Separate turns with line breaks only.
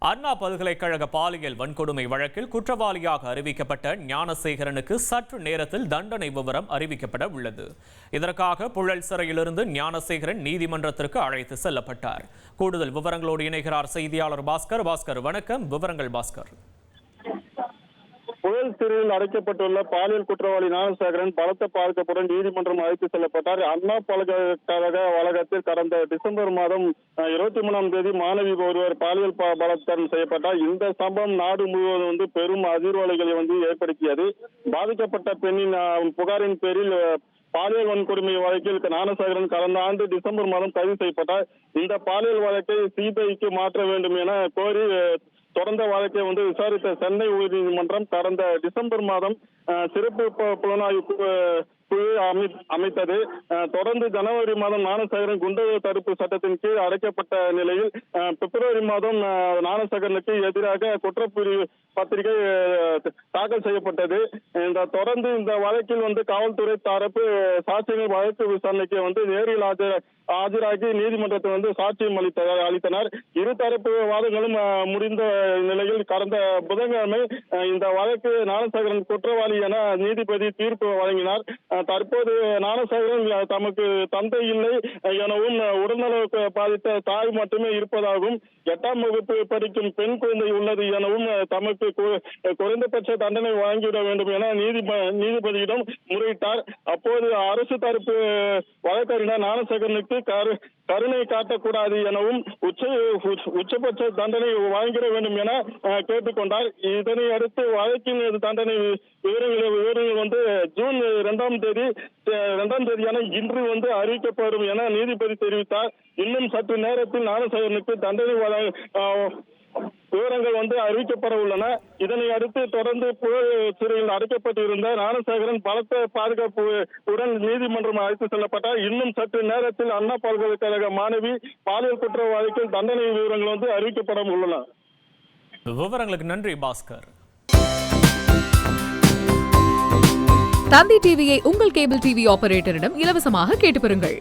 அண்ணா பல்கலைக்கழக பாலியல் வன்கொடுமை வழக்கில் குற்றவாளியாக அறிவிக்கப்பட்ட ஞானசேகரனுக்கு சற்று நேரத்தில் தண்டனை விவரம் அறிவிக்கப்பட உள்ளது. இதற்காக புழல் சிறையிலிருந்து ஞானசேகரன் நீதிமன்றத்திற்கு அழைத்து செல்லப்பட்டார். கூடுதல் விவரங்களோடு இணைகிறார் செய்தியாளர் பாஸ்கர். வணக்கம். விவரங்கள் பாஸ்கர்.
புழல் சிறையில் அடைக்கப்பட்டுள்ள பாலியல் குற்றவாளி ஞானசேகரன் பலத்த பாதுகாப்புடன் நீதிமன்றம் அழைத்து செல்லப்பட்டார். அண்ணா பல்கலைக்கழக வளாகத்தில் கடந்த டிசம்பர் மாதம் 23ஆம் தேதி மாணவி ஒருவர் பாலியல் பலாத்காரம் செய்யப்பட்டார். இந்த சம்பவம் நாடு முழுவதும் பெரும் அதிர்வலைகளை ஏற்படுத்தியது. பாதிக்கப்பட்ட பெண்ணின் புகாரின் பேரில் பாலியல் வன்கொடுமை வழக்கில் ஞானசேகரன் கடந்த ஆண்டு டிசம்பர் மாதம் கைது செய்யப்பட்டார். இந்த பாலியல் வழக்கை சிபிஐக்கு மாற்ற வேண்டும் என கோரி தொடர்ந்த வழக்கை விசாரித்த சென்னை உயர்நீதிமன்றம் கடந்த டிசம்பர் மாதம் சிறப்பு புலனாய்வு குழு அமைத்தது. தொடர்ந்து ஜனவரி மாதம் ஞானசேகரன் குண்டர் தடுப்பு சட்டத்தின் கீழ் அடைக்கப்பட்ட நிலையில் பிப்ரவரி மாதம் ஞானசேகரனுக்கு எதிராக குற்றப்பிரிவு பத்திரிகை தாக்கல் செய்யப்பட்டது. தொடர்ந்து இந்த வழக்கில் காவல்துறை தரப்பு சாட்சிகள் வழக்கு விசாரணைக்கு நேரில் ஆஜராகி நீதிமன்றத்தை சாட்சியம் அளித்தனர். இருதரப்பு வாதங்களும் முடிந்த நிலையில் கடந்த புதன்கிழமை இந்த வழக்கு ஞானசேகரன் குற்றவாளி என நீதிபதி தீர்ப்பு வழங்கினார். தற்போது ஞானசேகரன் தமக்கு தந்தை இல்லை எனவும் உடல்நல பாதித்த தாய் மட்டுமே இருப்பதாகவும் 8ஆம் வகுப்பு படிக்கும் பெண் குழந்தை உள்ளது எனவும் தமக்கு குறைந்தபட்ச தண்டனை வழங்கிவிட வேண்டும் என நீதிபதியிடம் முறையிட்டார். அப்போது அரசு தரப்பு வழக்கறிஞர் ஞானசேகரனுக்கு கருணை காட்டக்கூடாது எனவும் உச்சபட்ச தண்டனை வழங்கிட வேண்டும் என கேட்டுக்கொண்டார். இதனை அடுத்து வழக்கின் தண்டனை விவரங்கள் ஜூன் 2ஆம் தேதியான இன்று அறிவிக்கப்படும் என நீதிபதி தெரிவித்தார். இன்னும் சற்று நேரத்தில் ஞானசேகரனுக்கு தண்டனை விவரங்கள் அறிவிக்கப்பட உள்ளன. இதனை அடுத்து தொடர்ந்து புழல் சிறையில் அடைக்கப்பட்டிருந்த ஞானசேகரன் பலத்த பாதுகாப்புடன் நீதிமன்றம் அழைத்து செல்லப்பட்டார். இன்னும் சற்று நேரத்தில் அண்ணா பல்கலைக்கழக மாணவி பாலியல் குற்றவாளிக்கு தண்டனை விவரங்கள் அறிவிக்கப்பட உள்ளன.
விவரங்களுக்கு நன்றி பாஸ்கர்.
தந்தி டிவியை உங்கள் கேபிள் டிவி ஆபரேட்டரிடம் இலவசமாக கேட்டு பெறுங்கள்.